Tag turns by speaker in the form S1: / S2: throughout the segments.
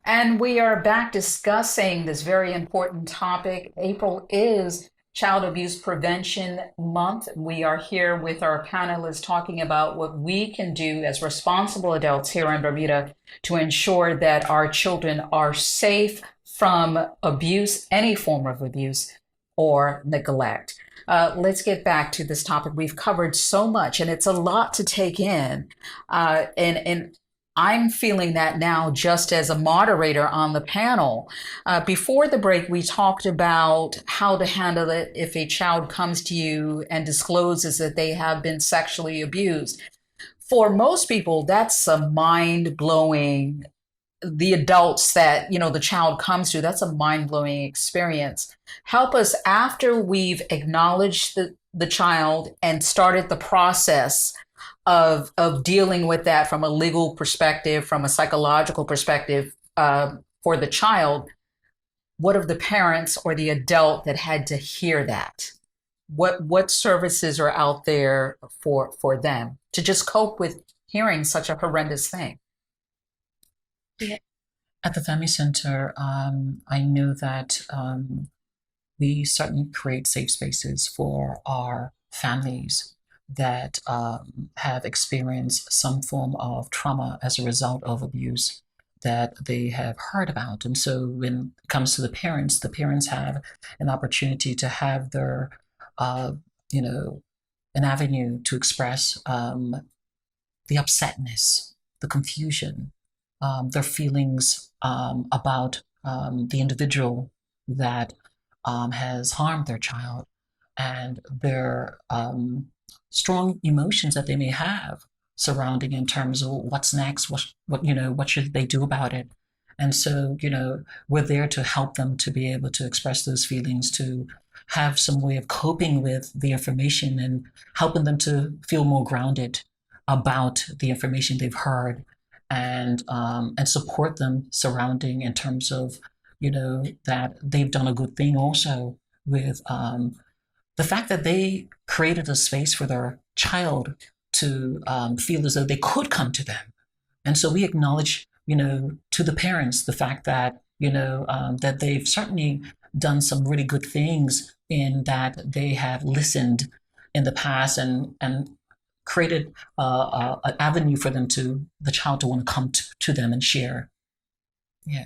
S1: And we are back discussing this very important topic. April is Child Abuse Prevention Month. We are here with our panelists talking about what we can do as responsible adults here in Bermuda to ensure that our children are safe from abuse, any form of abuse or neglect. Let's get back to this topic. We've covered so much, and it's a lot to take in. And I'm feeling that now just as a moderator on the panel. Before the break, we talked about how to handle it if a child comes to you and discloses that they have been sexually abused. For most people, that's a mind blowing, the adults that, the child comes to, that's a mind blowing experience. Help us after we've acknowledged the child and started the process of dealing with that from a legal perspective, from a psychological perspective, for the child. What of the parents or the adult that had to hear that? What services are out there for them to just cope with hearing such a horrendous thing?
S2: Yeah. At the Family Center, I know that we certainly create safe spaces for our families that have experienced some form of trauma as a result of abuse that they have heard about. And so when it comes to the parents have an opportunity to have their, uh, you know, an avenue to express the upsetness, the confusion, their feelings about the individual that has harmed their child, and their strong emotions that they may have surrounding in terms of what's next, what should they do about it. And so, we're there to help them to be able to express those feelings, to have some way of coping with the information and helping them to feel more grounded about the information they've heard, and support them surrounding in terms of that they've done a good thing also with the fact that they created a space for their child to feel as though they could come to them. And so we acknowledge, to the parents, the fact that, that they've certainly done some really good things in that they have listened in the past, and created an avenue for the child to want to come to them and share. Yeah.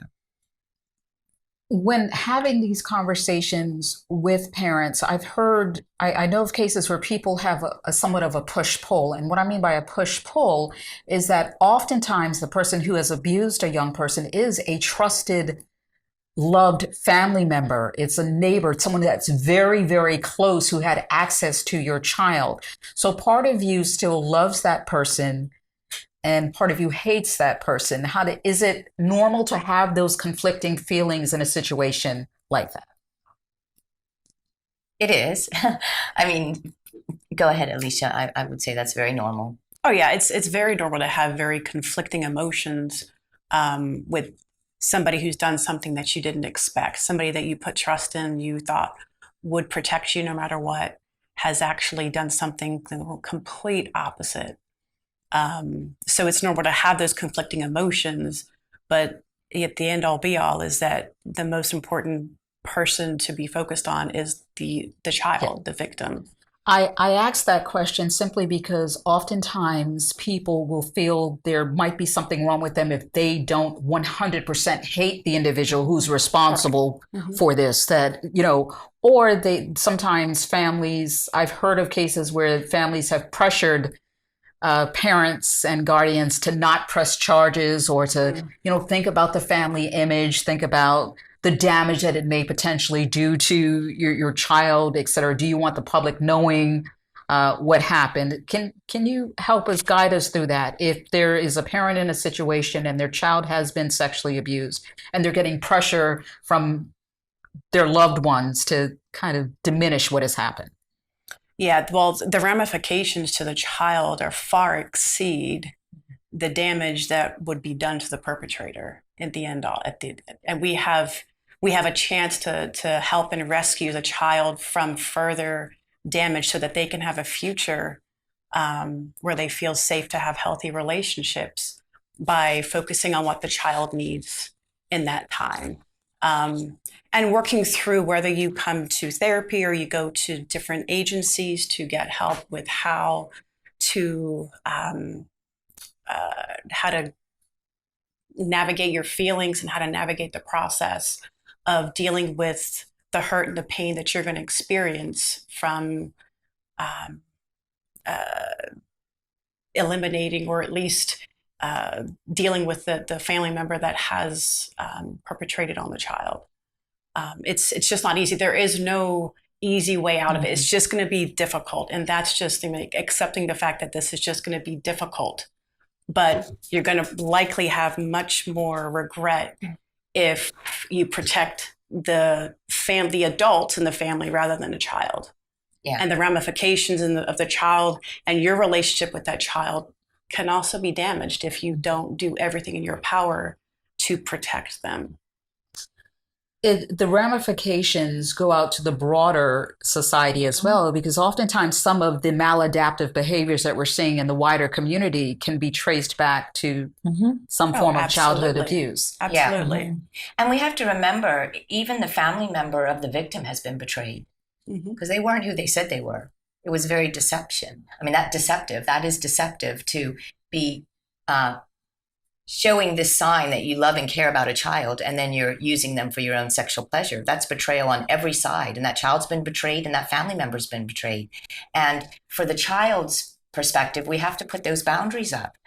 S1: When having these conversations with parents, I know of cases where people have a somewhat of a push pull. And what I mean by a push pull is that oftentimes the person who has abused a young person is a trusted, loved family member. It's a neighbor, it's someone that's very, very close who had access to your child. So part of you still loves that person and part of you hates that person. Is it normal to have those conflicting feelings in a situation like that?
S3: It is. I mean, go ahead, Alicia. I would say that's very normal.
S4: Oh yeah, it's very normal to have very conflicting emotions with somebody who's done something that you didn't expect, somebody that you put trust in, you thought would protect you no matter what, has actually done something the complete opposite. So it's normal to have those conflicting emotions, but at the end all be all is that the most important person to be focused on is the child, the victim.
S1: I ask that question simply because oftentimes people will feel there might be something wrong with them if they don't 100% hate the individual who's responsible for this, or sometimes families, I've heard of cases where families have pressured parents and guardians to not press charges or to, think about the family image, think about the damage that it may potentially do to your child, et cetera. Do you want the public knowing what happened? Can you help us, guide us through that? If there is a parent in a situation and their child has been sexually abused and they're getting pressure from their loved ones to kind of diminish what has happened.
S4: Yeah, well, the ramifications to the child are far exceed the damage that would be done to the perpetrator at the end. And we have a chance to help and rescue the child from further damage so that they can have a future where they feel safe to have healthy relationships by focusing on what the child needs in that time. And working through whether you come to therapy or you go to different agencies to get help with how to navigate your feelings and how to navigate the process of dealing with the hurt and the pain that you're going to experience from eliminating or at least dealing with the family member that has perpetrated on the child. It's just not easy. There is no easy way out of it. It's just going to be difficult. And that's just accepting the fact that this is just going to be difficult. But you're going to likely have much more regret if you protect the adults in the family rather than a child.
S3: Yeah.
S4: And the ramifications of the child and your relationship with that child can also be damaged if you don't do everything in your power to protect them.
S1: The ramifications go out to the broader society as well, because oftentimes some of the maladaptive behaviors that we're seeing in the wider community can be traced back to some form of childhood abuse.
S4: Absolutely.
S3: Yeah. And we have to remember, even the family member of the victim has been betrayed because they weren't who they said they were. It was very deception. I mean, that is deceptive to be showing this sign that you love and care about a child, and then you're using them for your own sexual pleasure. That's betrayal on every side. And that child's been betrayed and that family member's been betrayed. And for the child's perspective, we have to put those boundaries up.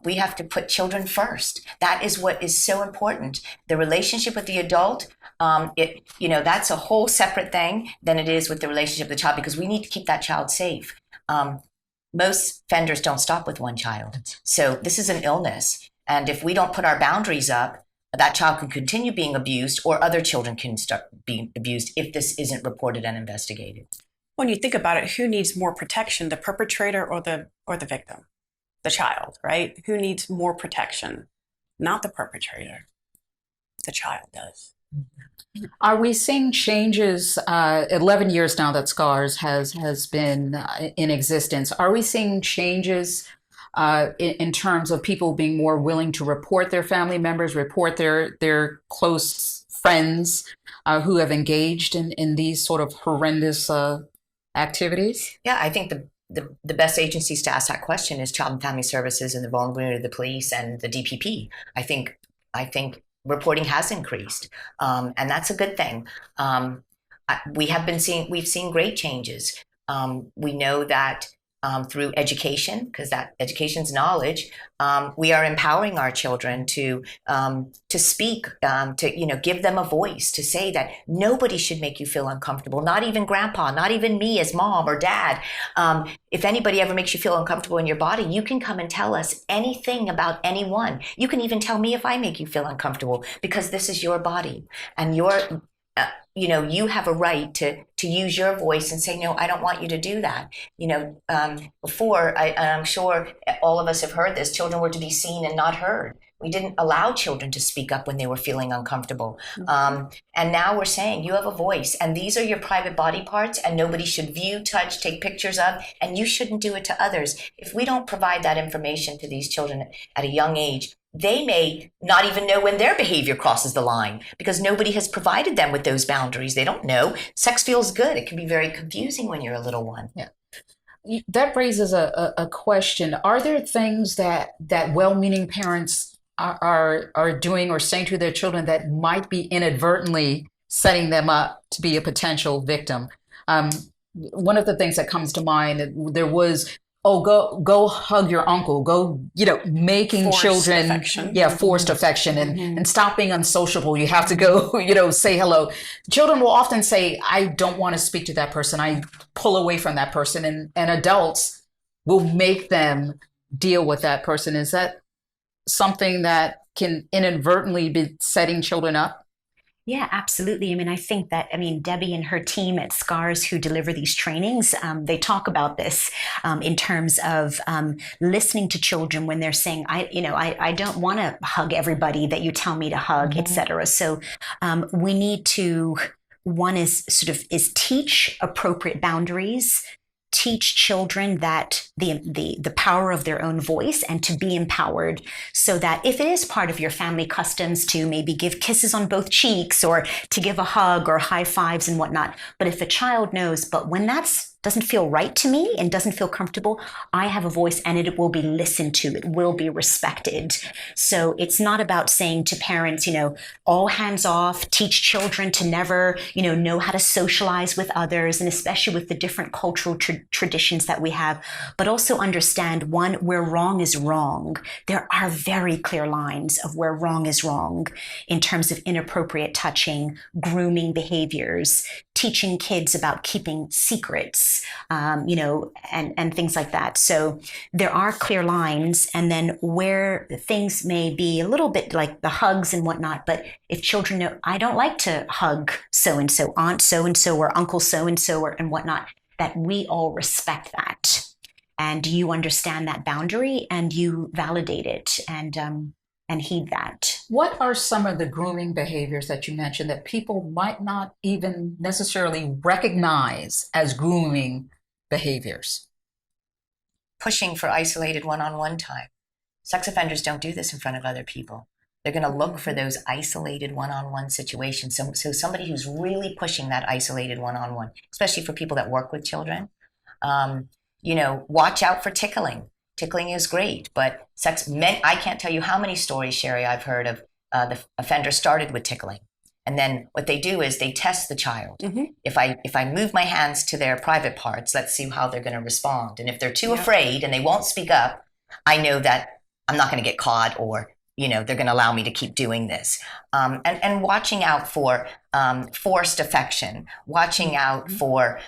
S3: We have to put children first. That is what is so important. The relationship with the adult, that's a whole separate thing than it is with the relationship with the child, because we need to keep that child safe. Most offenders don't stop with one child. So this is an illness. And if we don't put our boundaries up, that child can continue being abused, or other children can start being abused if this isn't reported and investigated.
S4: When you think about it, who needs more protection, the perpetrator or the victim? The child, right? Who needs more protection? Not the perpetrator. The child does.
S1: Are we seeing changes? 11 years now that SCARS has been in existence. Are we seeing changes in terms of people being more willing to report their family members, report their close friends who have engaged in these sort of horrendous activities?
S3: Yeah, I think the best agencies to ask that question is Child and Family Services and the Vulnerability of the Police and the DPP. I think reporting has increased, and that's a good thing. We've seen great changes. We know that through education, because that education's knowledge, we are empowering our children to speak, to give them a voice, to say that nobody should make you feel uncomfortable, not even grandpa, not even me as mom or dad. If anybody ever makes you feel uncomfortable in your body, you can come and tell us anything about anyone. You can even tell me if I make you feel uncomfortable, because this is your body, and you have a right to use your voice and say, no, I don't want you to do that. Before, I'm sure all of us have heard this, children were to be seen and not heard. We didn't allow children to speak up when they were feeling uncomfortable. And now we're saying you have a voice, and these are your private body parts, and nobody should view, touch, take pictures of, and you shouldn't do it to others. If we don't provide that information to these children at a young age, they may not even know when their behavior crosses the line, because nobody has provided them with those boundaries. They don't know. Sex feels good. It can be very confusing when you're a little one.
S1: Yeah. That raises a question. Are there things that well-meaning parents are doing or saying to their children that might be inadvertently setting them up to be a potential victim? One of the things that comes to mind, there was, go hug your uncle, go, making
S4: Forced
S1: children,
S4: affection.
S1: Forced affection, and stop being unsociable. You have to go, say hello. Children will often say, I don't want to speak to that person. I pull away from that person. And adults will make them deal with that person. Is that something that can inadvertently be setting children up?
S5: Yeah, absolutely. I think that, Debbie and her team at SCARS who deliver these trainings, they talk about this in terms of listening to children when they're saying, I don't want to hug everybody that you tell me to hug, et cetera. So we need to, one is teach appropriate boundaries, teach children that the power of their own voice and to be empowered, so that if it is part of your family customs to maybe give kisses on both cheeks or to give a hug or high fives and whatnot, but if a child knows, but when that's doesn't feel right to me and doesn't feel comfortable, I have a voice and it will be listened to. It will be respected. So it's not about saying to parents, all hands off, teach children to never, know how to socialize with others, and especially with the different cultural traditions that we have, but also understand, one, where wrong is wrong. There are very clear lines of where wrong is wrong in terms of inappropriate touching, grooming behaviors, teaching kids about keeping secrets, and things like that. So there are clear lines, and then where things may be a little bit like the hugs and whatnot, but if children know, I don't like to hug so-and-so, aunt so-and-so, or uncle so-and-so, and whatnot, that we all respect that. And you understand that boundary and you validate it and heed that.
S1: What are some of the grooming behaviors that you mentioned that people might not even necessarily recognize as grooming behaviors?
S3: Pushing for isolated one-on-one time. Sex offenders don't do this in front of other people. They're going to look for those isolated one-on-one situations. So somebody who's really pushing that isolated one-on-one, especially for people that work with children, watch out for tickling. Tickling is great, but I can't tell you how many stories, Sherry, I've heard of the offender started with tickling. And then what they do is they test the child. Mm-hmm. If I move my hands to their private parts, let's see how they're going to respond. And if they're too afraid and they won't speak up, I know that I'm not going to get caught, or they're going to allow me to keep doing this. And watching out for forced affection, watching out for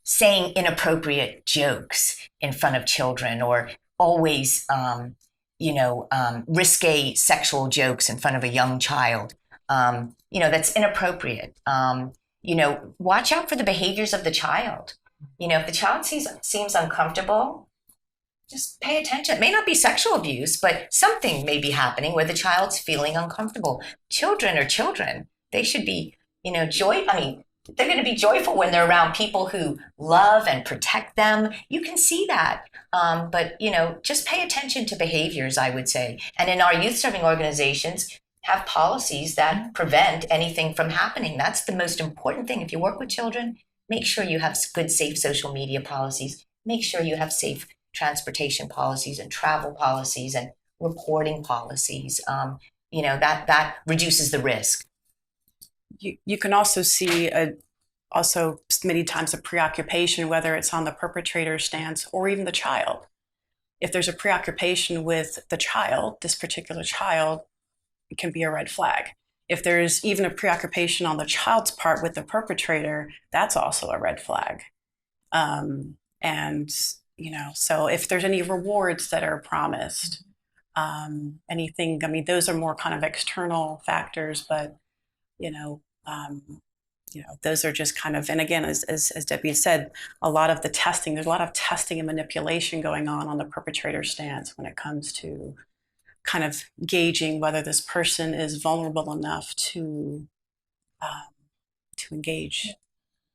S3: saying inappropriate jokes in front of children, or always, risque sexual jokes in front of a young child, that's inappropriate. Watch out for the behaviors of the child. If the child seems uncomfortable, just pay attention. It may not be sexual abuse, but something may be happening where the child's feeling uncomfortable. Children are children. They should be, they're going to be joyful when they're around people who love and protect them. You can see that. But just pay attention to behaviors, I would say. And in our youth serving organizations, have policies that prevent anything from happening. That's the most important thing. If you work with children, make sure you have good, safe social media policies. Make sure you have safe transportation policies and travel policies and reporting policies. That reduces the risk.
S4: You can also see also many times a preoccupation, whether it's on the perpetrator's stance or even the child. If there's a preoccupation with the child, this particular child, it can be a red flag. If there's even a preoccupation on the child's part with the perpetrator, that's also a red flag. So if there's any rewards that are promised, anything, those are more kind of external factors, but those are just kind of, and again, as Debbie said, there's a lot of testing and manipulation going on the perpetrator stance when it comes to kind of gauging whether this person is vulnerable enough to engage.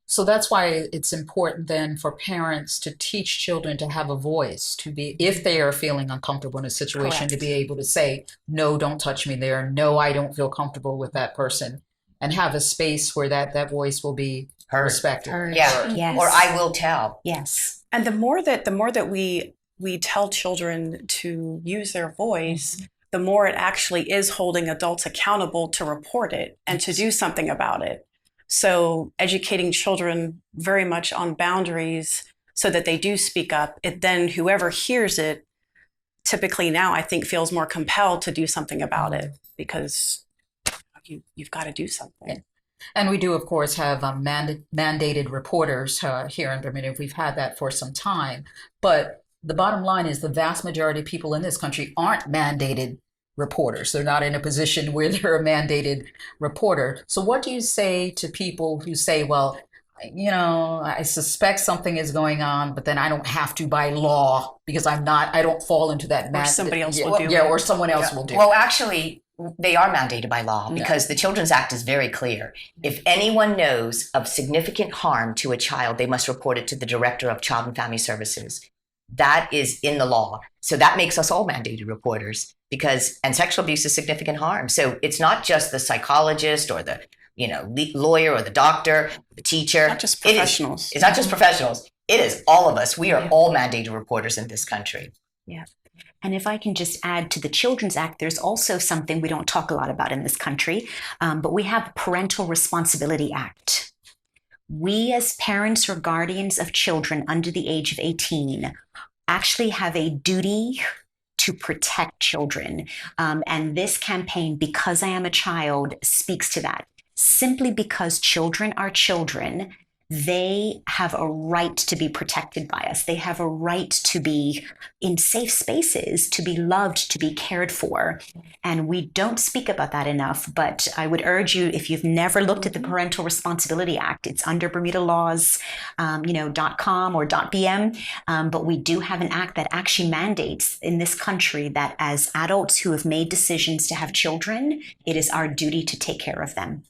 S1: So that's why it's important then for parents to teach children to have a voice, to be, if they are feeling uncomfortable in a situation,
S4: Correct.
S1: to be able to say, no, don't touch me there. No, I don't feel comfortable with that person. And have a space where that voice will be respected.
S3: Yeah.
S5: Yes.
S3: Or I will tell.
S5: Yes.
S4: And the more that we tell children to use their voice, mm-hmm. the more it actually is holding adults accountable to report it and to do something about it. So educating children very much on boundaries so that they do speak up, then whoever hears it typically now I think feels more compelled to do something about it, because you've got to do something.
S1: And we do, of course, have mandated reporters here in Bermuda. We've had that for some time. But the bottom line is the vast majority of people in this country aren't mandated reporters. They're not in a position where they're a mandated reporter. So what do you say to people who say, well, I suspect something is going on, but then I don't have to by law because I don't fall into that.
S4: Or somebody else will do it.
S1: Yeah, or someone else will do it.
S3: Well, actually, They are mandated by law because the Children's Act is very clear. If anyone knows of significant harm to a child, they must report it to the Director of Child and Family Services. That is in the law. So that makes us all mandated reporters and sexual abuse is significant harm. So it's not just the psychologist or the, lawyer or the doctor, the teacher.
S4: Not just professionals.
S3: It's not just professionals. It is all of us. We are all mandated reporters in this country.
S5: Yeah. And if I can just add to the Children's Act, there's also something we don't talk a lot about in this country, but we have Parental Responsibility Act. We as parents or guardians of children under the age of 18 actually have a duty to protect children. And this campaign, Because I Am a Child, speaks to that. Simply because children are children, they have a right to be protected by us. They have a right to be in safe spaces, to be loved, to be cared for. And we don't speak about that enough, but I would urge you, if you've never looked at the Parental Responsibility Act, it's under Bermuda Laws, .com or .bm, but we do have an act that actually mandates in this country that as adults who have made decisions to have children, it is our duty to take care of them.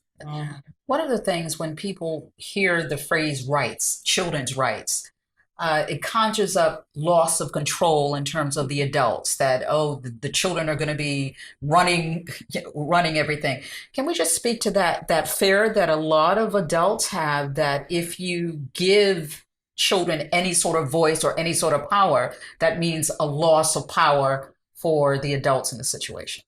S1: One of the things when people hear the phrase rights, children's rights, it conjures up loss of control in terms of the adults that, the children are going to be running everything. Can we just speak to that fear that a lot of adults have that if you give children any sort of voice or any sort of power, that means a loss of power for the adults in the situation?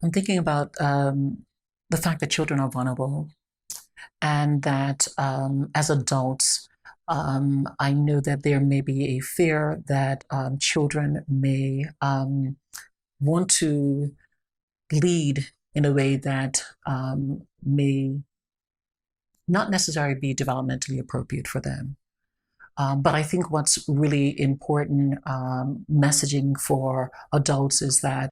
S2: I'm thinking about the fact that children are vulnerable, and that as adults, I know that there may be a fear that children may want to lead in a way that may not necessarily be developmentally appropriate for them. But I think what's really important messaging for adults is that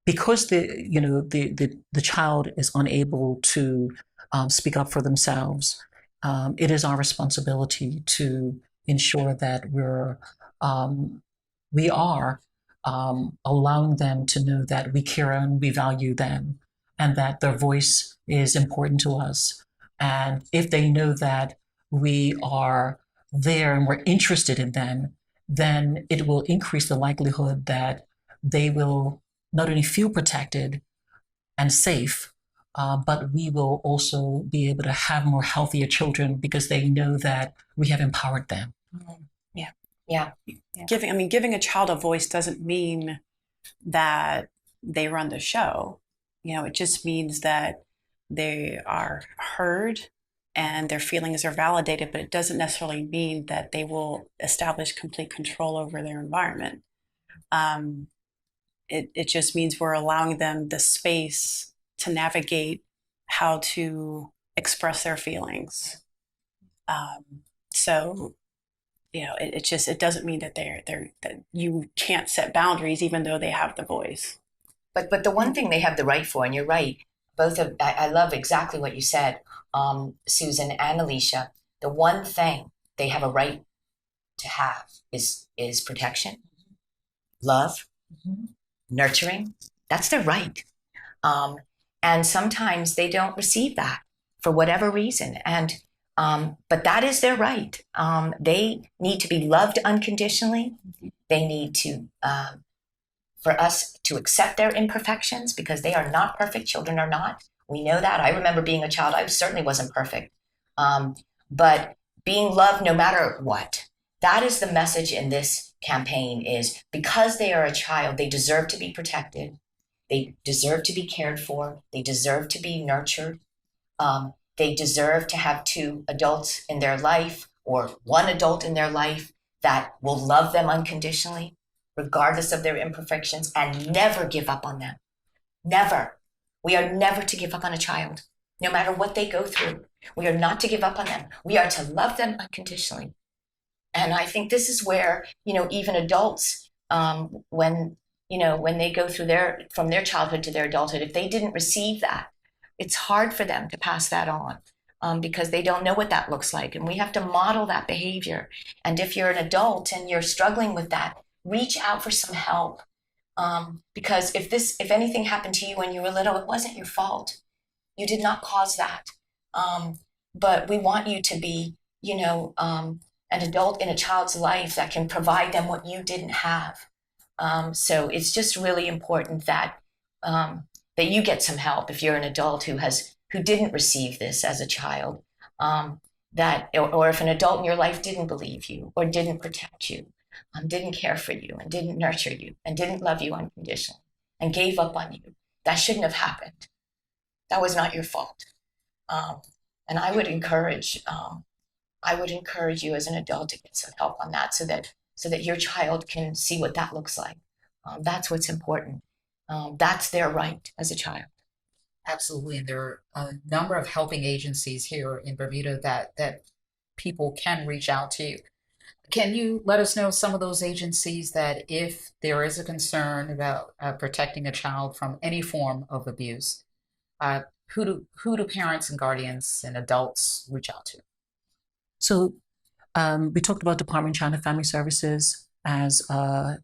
S2: because the child is unable to speak up for themselves, it is our responsibility to ensure that we are allowing them to know that we care and we value them, and that their voice is important to us. And if they know that we are there and we're interested in them, then it will increase the likelihood that they will not only feel protected and safe, but we will also be able to have more healthier children because they know that we have empowered them.
S3: Yeah.
S4: Giving a child a voice doesn't mean that they run the show. It just means that they are heard and their feelings are validated, but it doesn't necessarily mean that they will establish complete control over their environment. It just means we're allowing them the space to navigate how to express their feelings. It doesn't mean that that you can't set boundaries even though they have the voice.
S3: But the one thing they have the right for, and you're right, I love exactly what you said, Susan and Alicia. The one thing they have a right to have is protection, love, nurturing. That's their right. And sometimes they don't receive that for whatever reason. But that is their right. They need to be loved unconditionally. They need to, for us to accept their imperfections because they are not perfect. Children are not. We know that. I remember being a child. I certainly wasn't perfect. But being loved no matter what. That is the message in this campaign, is because they are a child, they deserve to be protected. They deserve to be cared for. They deserve to be nurtured. They deserve to have two adults in their life or one adult in their life that will love them unconditionally, regardless of their imperfections, and never give up on them. Never. We are never to give up on a child, no matter what they go through. We are not to give up on them. We are to love them unconditionally. And I think this is where, even adults, when they go through from their childhood to their adulthood, if they didn't receive that, it's hard for them to pass that on. because they don't know what that looks like. And we have to model that behavior. And if you're an adult and you're struggling with that, reach out for some help. Because if anything happened to you when you were little, it wasn't your fault. You did not cause that. But we want you to be, an adult in a child's life that can provide them what you didn't have. So it's just really important that that you get some help if you're an adult who didn't receive this as a child, or if an adult in your life didn't believe you or didn't protect you, didn't care for you and didn't nurture you and didn't love you unconditionally and gave up on you. That shouldn't have happened. That was not your fault. And I would encourage you as an adult to get some help on that so that your child can see what that looks like. That's what's important. That's their right as a child.
S1: Absolutely. And there are a number of helping agencies here in Bermuda that people can reach out to. Can you let us know some of those agencies that if there is a concern about protecting a child from any form of abuse, who do parents and guardians and adults reach out to?
S2: So we talked about Department of Child and Family Services as a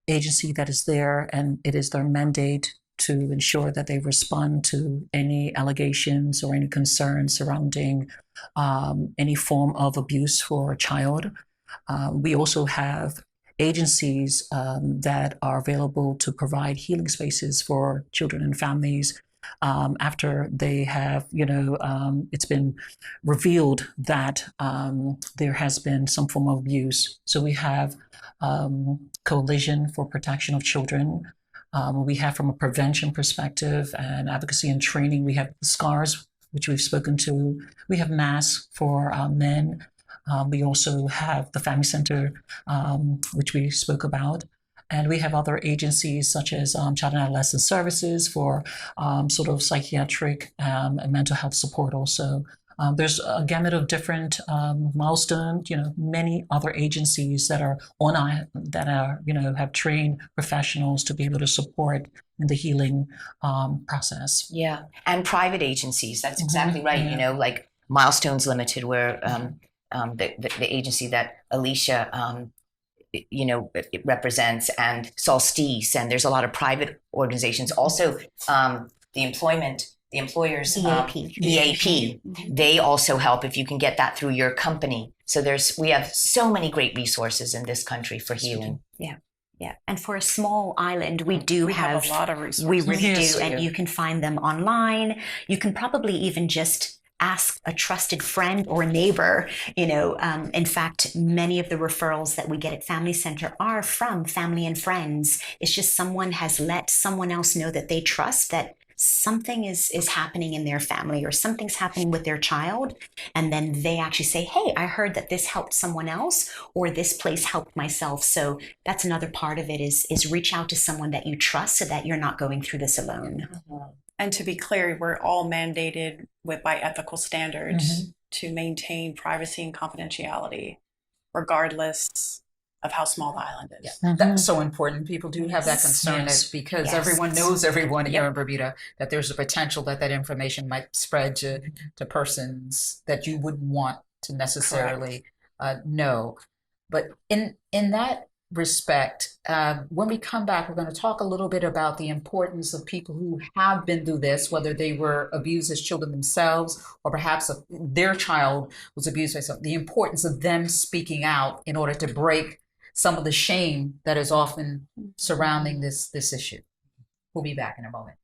S2: agency that is there, and it is their mandate to ensure that they respond to any allegations or any concerns surrounding any form of abuse for a child. We also have agencies that are available to provide healing spaces for children and families after they have, it's been revealed that there has been some form of abuse. So we have Coalition for Protection of Children. We have, from a prevention perspective and advocacy and training, we have SCARS, which we've spoken to. We have MASS for men. We also have the Family Center, which we spoke about. And we have other agencies such as Child and Adolescent Services for sort of psychiatric and mental health support also. There's a gamut of different milestones, many other agencies that are have trained professionals to be able to support in the healing process.
S3: Yeah. And private agencies. That's exactly right.
S2: Yeah.
S3: Like Milestones Limited, where the agency that Alicia it represents, and Solstice, and there's a lot of private organizations. Also, the employers, EAP, they also help if you can get that through your company. So we have so many great resources in this country for healing.
S5: Yeah. And for a small island, we have
S4: a lot of resources.
S5: We really
S2: Yes,
S5: do. And you can find them online. You can probably even just ask a trusted friend or neighbor. In fact, many of the referrals that we get at Family Center are from family and friends. It's just someone has let someone else know that they trust that something is happening in their family or something's happening with their child. And then they actually say, hey, I heard that this helped someone else, or this place helped myself. So that's another part of it is reach out to someone that you trust so that you're not going through this alone.
S4: And to be clear, we're all mandated by ethical standards to maintain privacy and confidentiality, regardless of how small the island is.
S1: Yeah, that's so important. People do have that concern because everyone knows everyone here in Bermuda, that there's a potential that information might spread to persons that you wouldn't want to necessarily know. But in that respect, when we come back, we're going to talk a little bit about the importance of people who have been through this, whether they were abused as children themselves or perhaps their child was abused by someone, the importance of them speaking out in order to break some of the shame that is often surrounding this issue. We'll be back in a moment.